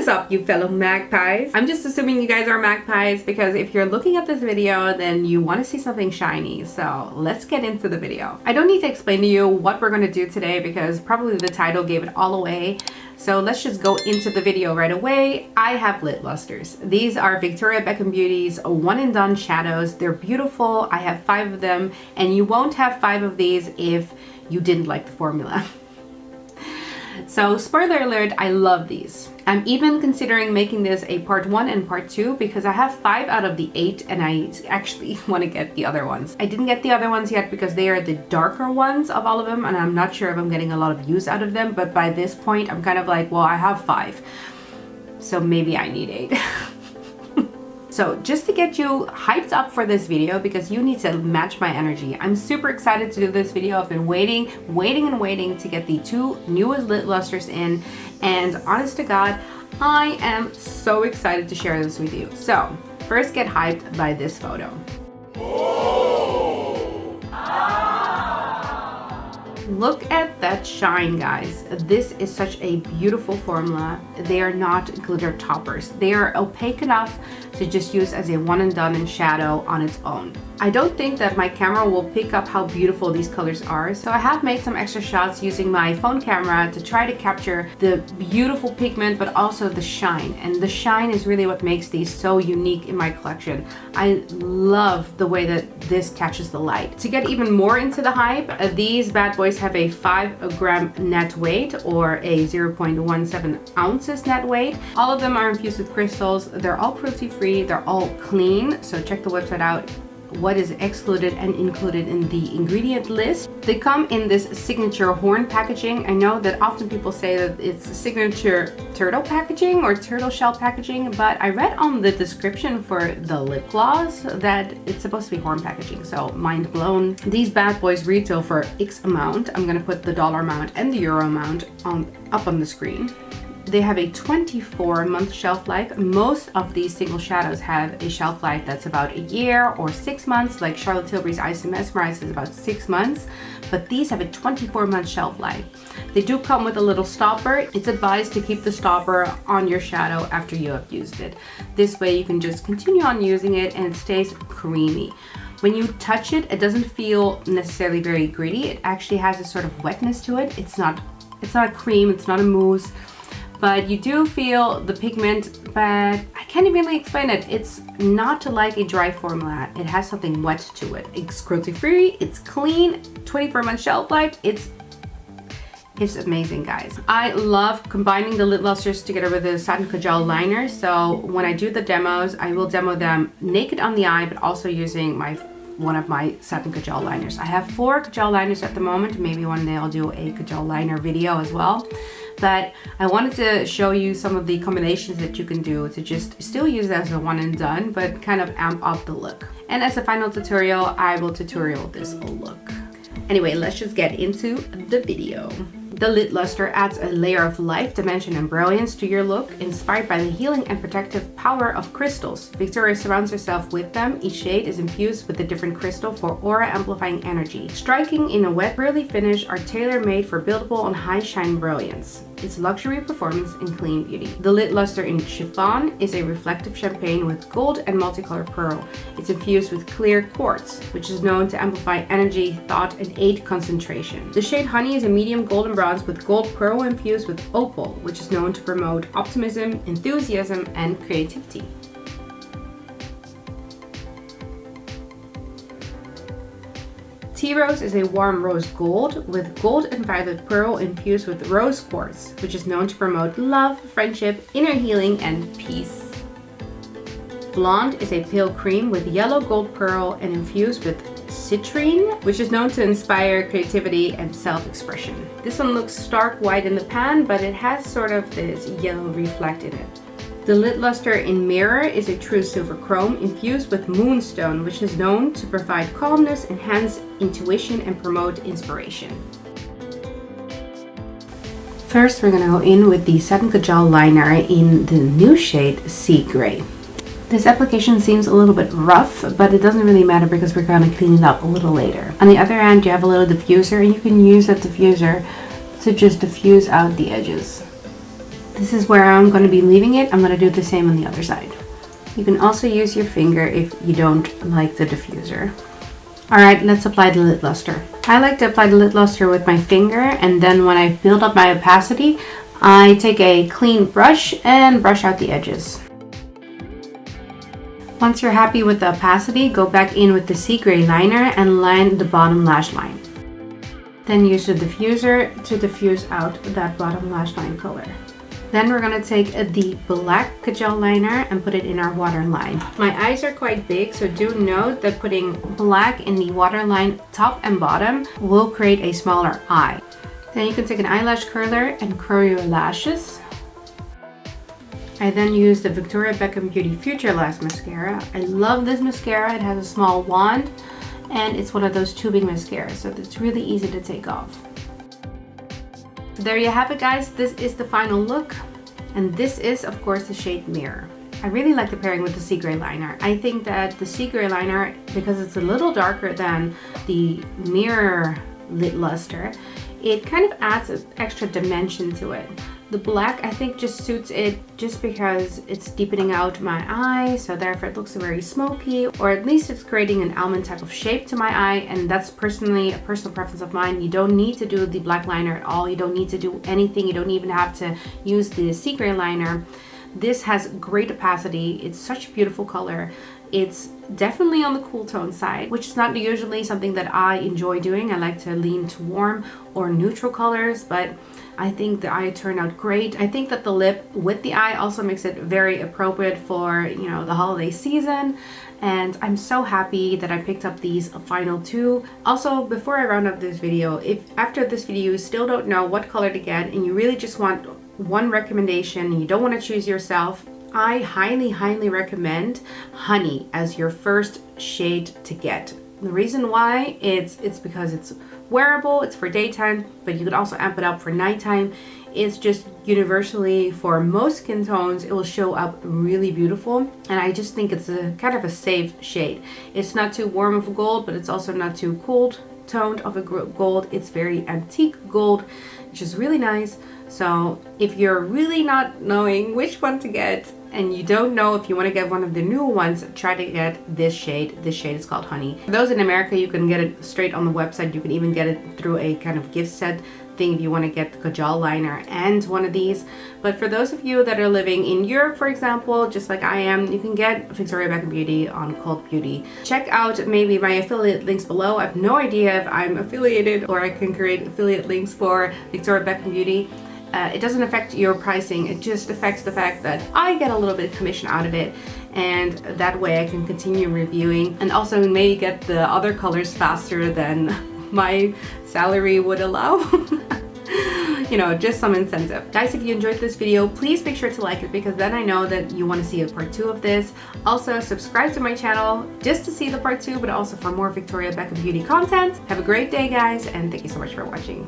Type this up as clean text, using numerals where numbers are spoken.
up, you fellow magpies? I'm just assuming you guys are magpies because if you're looking at this video, then you want to see something shiny. So let's get into the video. I don't need to explain to you what we're going to do today because probably the title gave it all away. So let's just go into the video right away. I have lit lustres. These are Victoria Beckham Beauty's one and done shadows. They're beautiful. I have 5 of them, and you won't have 5 of these if you didn't like the formula. So spoiler alert, I love these. I'm even considering making this a part 1 and part 2 because I have 5 out of the 8 and I actually want to get the other ones. I didn't get the other ones yet because they are the darker ones of all of them, and I'm not sure if I'm getting a lot of use out of them, but by this point I'm kind of like, well, I have 5, so maybe I need 8. So just to get you hyped up for this video, because you need to match my energy, I'm super excited to do this video. I've been waiting to get the 2 newest lit lustres in, and honest to God, I am so excited to share this with you. So first, get hyped by this photo. Look at that shine, guys. This is such a beautiful formula. They are not glitter toppers. They are opaque enough to just use as a one and done in shadow on its own. I don't think that my camera will pick up how beautiful these colors are, so I have made some extra shots using my phone camera to try to capture the beautiful pigment but also the shine, and the shine is really what makes these so unique in my collection. I love the way that this catches the light. To get even more into the hype, these bad boys have a 5-gram net weight or a 0.17 ounces net weight. All of them are infused with crystals. They're all cruelty free, they're all clean, so check the website out what is excluded and included in the ingredient list. They come in this signature horn packaging. I know that often people say that it's signature turtle packaging or turtle shell packaging, but I read on the description for the lip gloss that it's supposed to be horn packaging, so mind blown. These bad boys retail for X amount. I'm gonna put the dollar amount and the euro amount up on the screen. They have a 24-month shelf life. Most of these single shadows have a shelf life that's about a year or 6 months, like Charlotte Tilbury's Ice and Mesmerize is about 6 months, but these have a 24-month shelf life. They do come with a little stopper. It's advised to keep the stopper on your shadow after you have used it. This way you can just continue on using it and it stays creamy. When you touch it, it doesn't feel necessarily very gritty. It actually has a sort of wetness to it. It's not a cream, it's not a mousse, but you do feel the pigment, but I can't even really explain it. It's not like a dry formula. It has something wet to it. It's cruelty free, it's clean, 24-month shelf life. It's amazing, guys. I love combining the lit lustres together with the Satin Kajal liner. So when I do the demos, I will demo them naked on the eye, but also using one of my Satin Kajal liners. I have 4 Kajal liners at the moment. Maybe one day I'll do a Kajal liner video as well. But I wanted to show you some of the combinations that you can do to just still use it as a one and done, but kind of amp up the look. And as a final tutorial, I will tutorial this look. Anyway, let's just get into the video. The lit lustre adds a layer of life, dimension, and brilliance to your look, inspired by the healing and protective power of crystals. Victoria surrounds herself with them. Each shade is infused with a different crystal for aura-amplifying energy. Striking in a wet, pearly finish are tailor-made for buildable and high-shine brilliance. It's luxury performance and clean beauty. The lit lustre in Chiffon is a reflective champagne with gold and multicolored pearl. It's infused with clear quartz, which is known to amplify energy, thought, and aid concentration. The shade Honey is a medium golden bronze with gold pearl infused with opal, which is known to promote optimism, enthusiasm, and creativity. Tea Rose is a warm rose gold with gold and violet pearl infused with rose quartz, which is known to promote love, friendship, inner healing, and peace. Blonde is a pale cream with yellow gold pearl and infused with citrine, which is known to inspire creativity and self-expression. This one looks stark white in the pan, but it has sort of this yellow reflect in it. The lit lustre in Mirror is a true silver chrome infused with moonstone, which is known to provide calmness, enhance intuition, and promote inspiration. First, we're going to go in with the Satin Kajal liner in the new shade Sea Gray. This application seems a little bit rough, but it doesn't really matter because we're going to clean it up a little later. On the other hand, you have a little diffuser, and you can use that diffuser to just diffuse out the edges. This is where I'm going to be leaving it. I'm going to do the same on the other side. You can also use your finger if you don't like the diffuser. Alright, let's apply the lid luster. I like to apply the lid luster with my finger, and then when I've built up my opacity, I take a clean brush and brush out the edges. Once you're happy with the opacity, go back in with the sea gray liner and line the bottom lash line. Then use the diffuser to diffuse out that bottom lash line color. Then we're going to take the black Kajal liner and put it in our waterline. My eyes are quite big, so do note that putting black in the waterline top and bottom will create a smaller eye. Then you can take an eyelash curler and curl your lashes. I then use the Victoria Beckham Beauty Future Lash Mascara. I love this mascara. It has a small wand and it's one of those tubing mascaras, so it's really easy to take off. So there you have it, guys. This is the final look, and this is of course the shade Mirror. I really like the pairing with the sea gray liner. I think that the sea gray liner, because it's a little darker than the Mirror lid luster, it kind of adds an extra dimension to it. The black, I think, just suits it just because it's deepening out my eye, so therefore it looks very smoky, or at least it's creating an almond type of shape to my eye, and that's personally a personal preference of mine. You don't need to do the black liner at all. You don't need to do anything. You don't even have to use the sea gray liner. This has great opacity. It's such a beautiful color. It's definitely on the cool tone side, which is not usually something that I enjoy doing. I like to lean to warm or neutral colors, but I think the eye turned out great. I think that the lip with the eye also makes it very appropriate for, you know, the holiday season. And I'm so happy that I picked up these final two. Also, before I round up this video, if after this video you still don't know what color to get and you really just want one recommendation and you don't want to choose yourself, I highly recommend Honey as your first shade to get. The reason why it's because it's wearable, it's for daytime, but you could also amp it up for nighttime. It's just universally for most skin tones, it will show up really beautiful, and I just think it's a kind of a safe shade. It's not too warm of a gold, but it's also not too cold toned of a gold. It's very antique gold, which is really nice. So if you're really not knowing which one to get and you don't know if you want to get one of the new ones, try to get this shade. This shade is called Honey. For those in America, you can get it straight on the website. You can even get it through a kind of gift set thing if you want to get the Kajal liner and one of these. But for those of you that are living in Europe, for example, just like I am, you can get Victoria Beckham Beauty on Cult Beauty. Check out maybe my affiliate links below. I have no idea if I'm affiliated or I can create affiliate links for Victoria Beckham Beauty. It doesn't affect your pricing, it just affects the fact that I get a little bit of commission out of it, and that way I can continue reviewing and also maybe get the other colors faster than my salary would allow. You know, just some incentive. Guys, if you enjoyed this video, please make sure to like it, because then I know that you want to see a part 2 of this. Also, subscribe to my channel just to see the part 2, but also for more Victoria Beckham Beauty content. Have a great day, guys, and thank you so much for watching.